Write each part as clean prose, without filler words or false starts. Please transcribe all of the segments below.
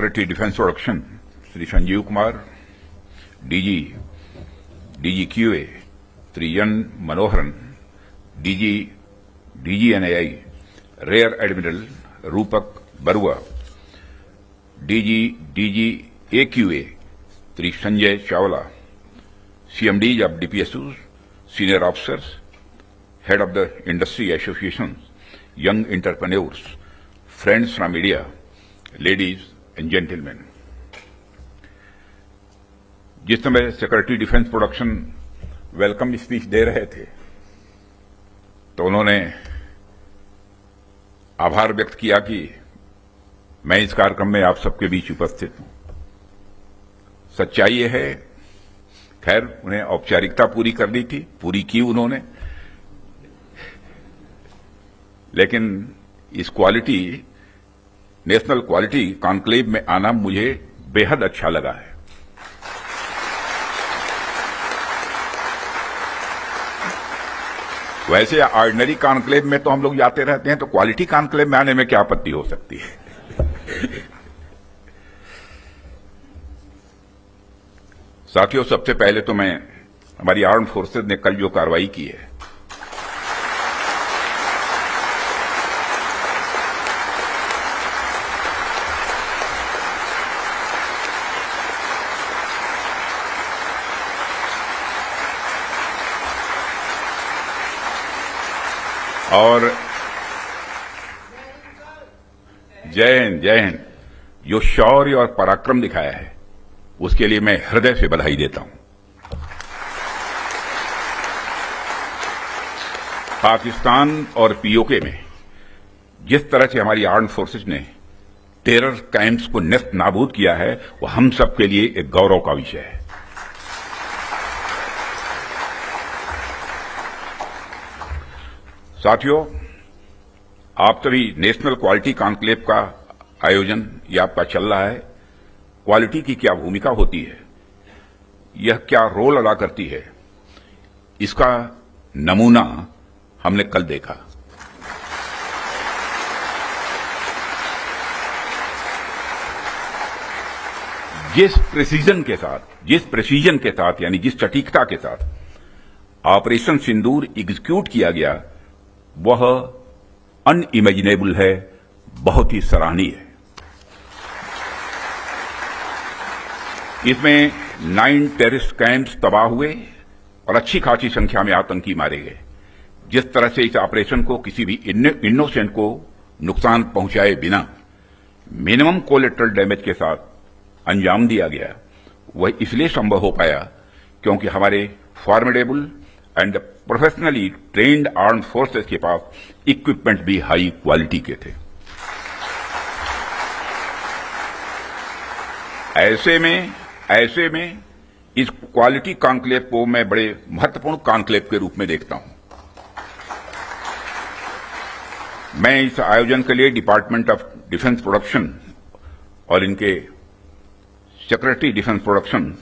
Secretary defence production Shri Sanjeev Kumar, DG QA Shri N Manoharan, DG NI rear admiral Rupak Barua, DG AQA Shri Sanjay Chawla, CMDs of DPSUs, senior officers, head of the industry associations, young entrepreneurs, friends from media, ladies and gentlemen. जिस समय secretary defence production welcome speech दे रहे थे तो उन्होंने आभार व्यक्त किया कि मैं इस कार्यक्रम में आप सबके बीच उपस्थित हूं। सच्चाई यह है, खैर उन्हें औपचारिकता पूरी करनी थी, पूरी की उन्होंने, लेकिन इस नेशनल क्वालिटी कॉन्क्लेव में आना मुझे बेहद अच्छा लगा है। वैसे ऑर्डिनरी कॉन्क्लेव में तो हम लोग जाते रहते हैं, तो क्वालिटी कॉन्क्लेव में आने में क्या आपत्ति हो सकती है। साथियों, सबसे पहले तो मैं हमारी आर्म्ड फोर्सेज ने कल जो कार्रवाई की है और जय हिंद, जो शौर्य और पराक्रम दिखाया है उसके लिए मैं हृदय से बधाई देता हूं। पाकिस्तान और पीओके में जिस तरह से हमारी आर्म्ड फोर्सेज ने टेरर कैंप्स को नेस्त नाबूद किया है, वो हम सबके लिए एक गौरव का विषय है। साथियों, आप सभी नेशनल क्वालिटी कॉन्क्लेव का आयोजन ये आपका चल रहा है। क्वालिटी की क्या भूमिका होती है, यह क्या रोल अदा करती है, इसका नमूना हमने कल देखा। जिस प्रेसीजन के साथ यानी जिस सटीकता के साथ ऑपरेशन सिंदूर एग्जीक्यूट किया गया, वह अनइमेजिनेबल है, बहुत ही सराहनीय है। इसमें 9 टेररिस्ट कैंप्स तबाह हुए और अच्छी खासी संख्या में आतंकी मारे गए। जिस तरह से इस ऑपरेशन को किसी भी इनोसेंट को नुकसान पहुंचाए बिना मिनिमम कोलेटरल डैमेज के साथ अंजाम दिया गया, वह इसलिए संभव हो पाया क्योंकि हमारे formidable and professionally trained armed forces के पास इक्विपमेंट भी हाई क्वालिटी के थे। ऐसे में इस क्वालिटी कॉन्क्लेव को मैं बड़े महत्वपूर्ण कॉन्क्लेव के रूप में देखता हूं। मैं इस आयोजन के लिए डिपार्टमेंट ऑफ डिफेंस प्रोडक्शन और इनके secretary defence production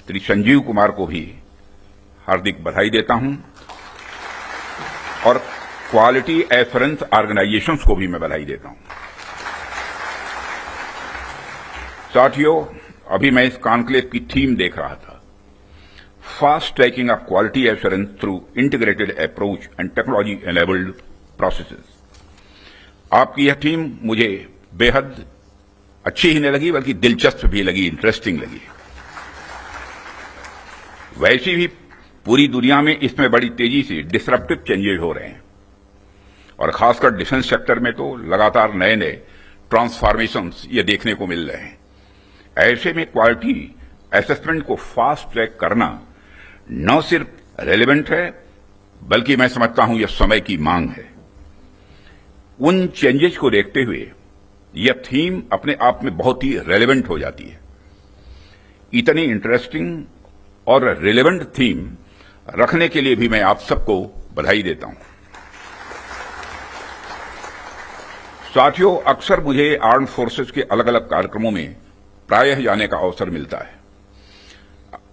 Shri Sanjeev Kumar को भी हार्दिक बधाई देता हूं और क्वालिटी एश्योरेंस ऑर्गेनाइजेशंस को भी मैं बधाई देता हूं। साथियों, अभी मैं इस कॉन्क्लेव की थीम देख रहा था, fast tracking of quality assurance through integrated approach and technology enabled processes. आपकी यह थीम मुझे बेहद अच्छी ही नहीं लगी, बल्कि दिलचस्प भी लगी, इंटरेस्टिंग लगी। वैसे भी पूरी दुनिया में इसमें बड़ी तेजी से डिसरप्टिव चेंजेस हो रहे हैं और खासकर डिफेंस सेक्टर में तो लगातार नए नए ट्रांसफॉर्मेशंस ये देखने को मिल रहे हैं। ऐसे में क्वालिटी असेसमेंट को फास्ट ट्रैक करना न सिर्फ रेलेवेंट है, बल्कि मैं समझता हूं यह समय की मांग है। उन चेंजेस को देखते हुए यह थीम अपने आप में बहुत ही रेलेवेंट हो जाती है। इतनी इंटरेस्टिंग और रेलेवेंट थीम रखने के लिए भी मैं आप सबको बधाई देता हूं। साथियों, अक्सर मुझे आर्म्ड फोर्सेस के अलग अलग कार्यक्रमों में प्रायः जाने का अवसर मिलता है।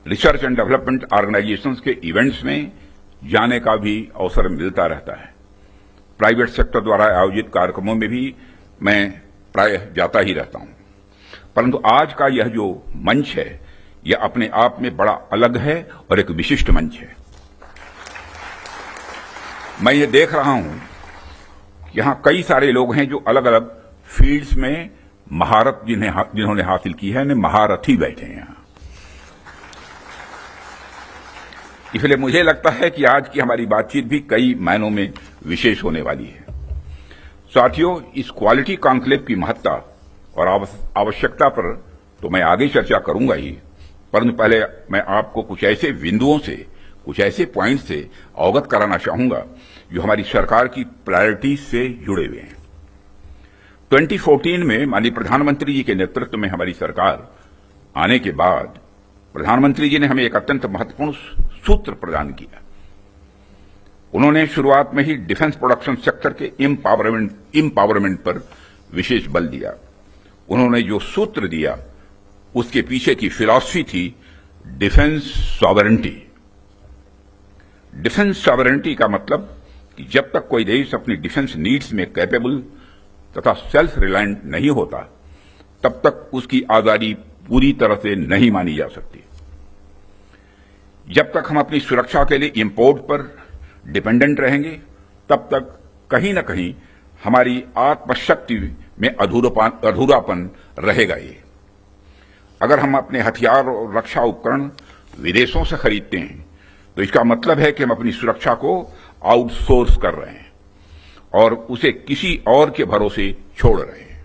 रिसर्च एंड डेवलपमेंट ऑर्गेनाइजेशंस के इवेंट्स में जाने का भी अवसर मिलता रहता है। प्राइवेट सेक्टर द्वारा आयोजित कार्यक्रमों में भी मैं प्रायः जाता ही रहता हूं। परंतु आज का यह जो मंच है यह अपने आप में बड़ा अलग है और एक विशिष्ट मंच है। मैं ये देख रहा हूं कि यहां कई सारे लोग हैं जो अलग अलग फील्ड्स में महारत जिन्होंने हासिल की है, महारथी बैठे हैं यहां। इसलिए मुझे लगता है कि आज की हमारी बातचीत भी कई मायनों में विशेष होने वाली है। साथियों, इस क्वालिटी कॉन्क्लेव की महत्ता और आवश्यकता पर तो मैं आगे चर्चा करूंगा ही, परंतु पहले मैं आपको कुछ ऐसे बिंदुओं से, कुछ ऐसे पॉइंट से अवगत कराना चाहूंगा जो हमारी सरकार की प्रायोरिटीज से जुड़े हुए हैं। 2014 में माननीय प्रधानमंत्री जी के नेतृत्व में हमारी सरकार आने के बाद प्रधानमंत्री जी ने हमें एक अत्यंत महत्वपूर्ण सूत्र प्रदान किया। उन्होंने शुरुआत में ही डिफेंस प्रोडक्शन सेक्टर के एम्पावरमेंट पर विशेष बल दिया। उन्होंने जो सूत्र दिया उसके पीछे की फिलॉसफी थी डिफेंस सॉवरेंटी। डिफेंस सॉवरेंटी का मतलब कि जब तक कोई देश अपनी डिफेंस नीड्स में कैपेबल तथा सेल्फ रिलायंट नहीं होता, तब तक उसकी आजादी पूरी तरह से नहीं मानी जा सकती। जब तक हम अपनी सुरक्षा के लिए इंपोर्ट पर डिपेंडेंट रहेंगे, तब तक कहीं न कहीं हमारी आत्मशक्ति में अधूरापन रहेगा ही। अगर हम अपने हथियार और रक्षा उपकरण विदेशों से खरीदते हैं तो इसका मतलब है कि हम अपनी सुरक्षा को आउटसोर्स कर रहे हैं और उसे किसी और के भरोसे छोड़ रहे हैं।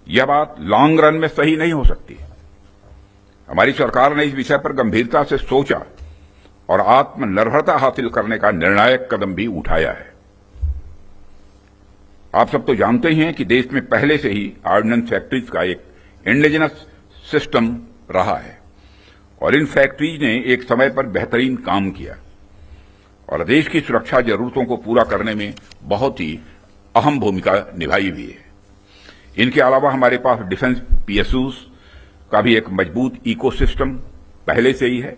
यह बात लॉन्ग रन में सही नहीं हो सकती। हमारी सरकार ने इस विषय पर गंभीरता से सोचा और आत्मनिर्भरता हासिल करने का निर्णायक कदम भी उठाया है। आप सब तो जानते ही हैं कि देश में पहले से ही ऑर्डिनेंस फैक्ट्रीज का एक इंडिजिनस सिस्टम रहा है और इन फैक्ट्रीज ने एक समय पर बेहतरीन काम किया और देश की सुरक्षा जरूरतों को पूरा करने में बहुत ही अहम भूमिका निभाई भी है। इनके अलावा हमारे पास डिफेंस पीएसयूज का भी एक मजबूत इकोसिस्टम पहले से ही है।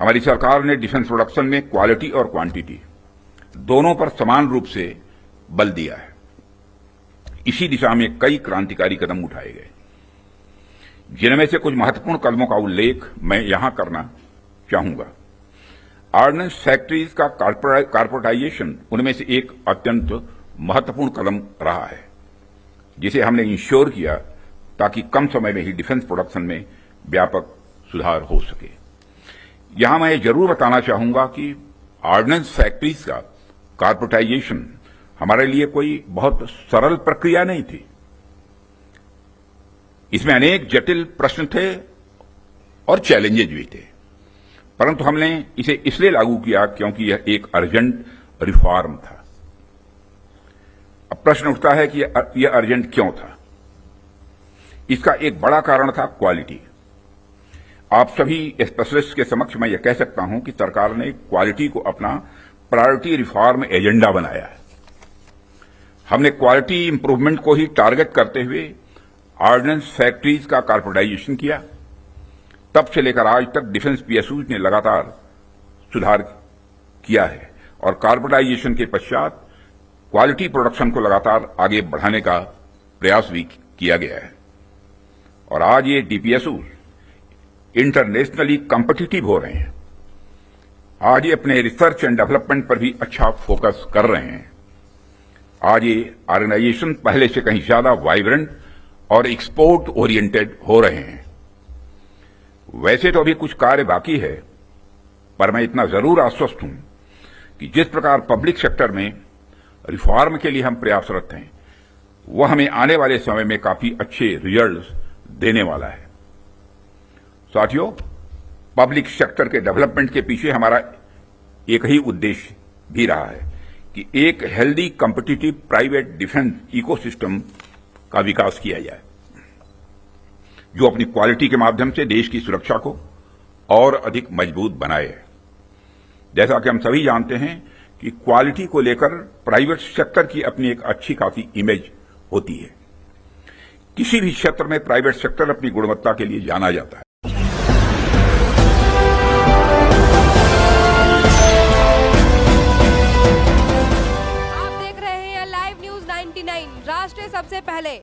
हमारी सरकार ने डिफेंस प्रोडक्शन में क्वालिटी और क्वांटिटी दोनों पर समान रूप से बल दिया है। इसी दिशा में कई क्रांतिकारी कदम उठाए गए, जिनमें से कुछ महत्वपूर्ण कदमों का उल्लेख मैं यहां करना चाहूंगा। ऑर्डिनेंस फैक्ट्रीज का कॉर्पोरेटाइजेशन उनमें से एक अत्यंत महत्वपूर्ण कदम रहा है, जिसे हमने इंश्योर किया ताकि कम समय में ही डिफेंस प्रोडक्शन में व्यापक सुधार हो सके। यहां मैं ये जरूर बताना चाहूंगा कि ऑर्डिनेंस फैक्ट्रीज का कॉर्पोरेटाइजेशन हमारे लिए कोई बहुत सरल प्रक्रिया नहीं थी। इसमें अनेक जटिल प्रश्न थे और चैलेंजेज भी थे, परंतु हमने इसे इसलिए लागू किया क्योंकि यह एक अर्जेंट रिफॉर्म था। अब प्रश्न उठता है कि यह अर्जेंट क्यों था। इसका एक बड़ा कारण था क्वालिटी। आप सभी स्पेशलिस्ट के समक्ष मैं यह कह सकता हूं कि सरकार ने क्वालिटी को अपना प्रायोरिटी रिफॉर्म एजेंडा बनाया है। हमने क्वालिटी इंप्रूवमेंट को ही टारगेट करते हुए ऑर्डिनेंस फैक्ट्रीज का कॉर्पोरेटाइजेशन किया। तब से लेकर आज तक डिफेंस पीएसयूज ने लगातार सुधार किया है और कॉर्पोरेटाइजेशन के पश्चात क्वालिटी प्रोडक्शन को लगातार आगे बढ़ाने का प्रयास भी किया गया है और आज ये डीपीएसयूज इंटरनेशनली कॉम्पिटिटिव हो रहे हैं। आज ये अपने रिसर्च एंड डेवलपमेंट पर भी अच्छा फोकस कर रहे हैं। आज ये ऑर्गेनाइजेशन पहले से कहीं ज्यादा वाइब्रेंट और एक्सपोर्ट ओरिएंटेड हो रहे हैं। वैसे तो अभी कुछ कार्य बाकी है, पर मैं इतना जरूर आश्वस्त हूं कि जिस प्रकार पब्लिक सेक्टर में रिफॉर्म के लिए हम प्रयासरत हैं, वह हमें आने वाले समय में काफी अच्छे रिजल्ट्स देने वाला है। साथियों, पब्लिक सेक्टर के डेवलपमेंट के पीछे हमारा एक ही उद्देश्य भी रहा है कि एक healthy competitive private defence ecosystem का विकास किया जाए, जो अपनी क्वालिटी के माध्यम से देश की सुरक्षा को और अधिक मजबूत बनाए। जैसा कि हम सभी जानते हैं कि क्वालिटी को लेकर प्राइवेट सेक्टर की अपनी एक अच्छी खासी इमेज होती है। किसी भी क्षेत्र में प्राइवेट सेक्टर अपनी गुणवत्ता के लिए जाना जाता है। आप देख रहे हैं लाइव न्यूज 99, राष्ट्र सबसे पहले।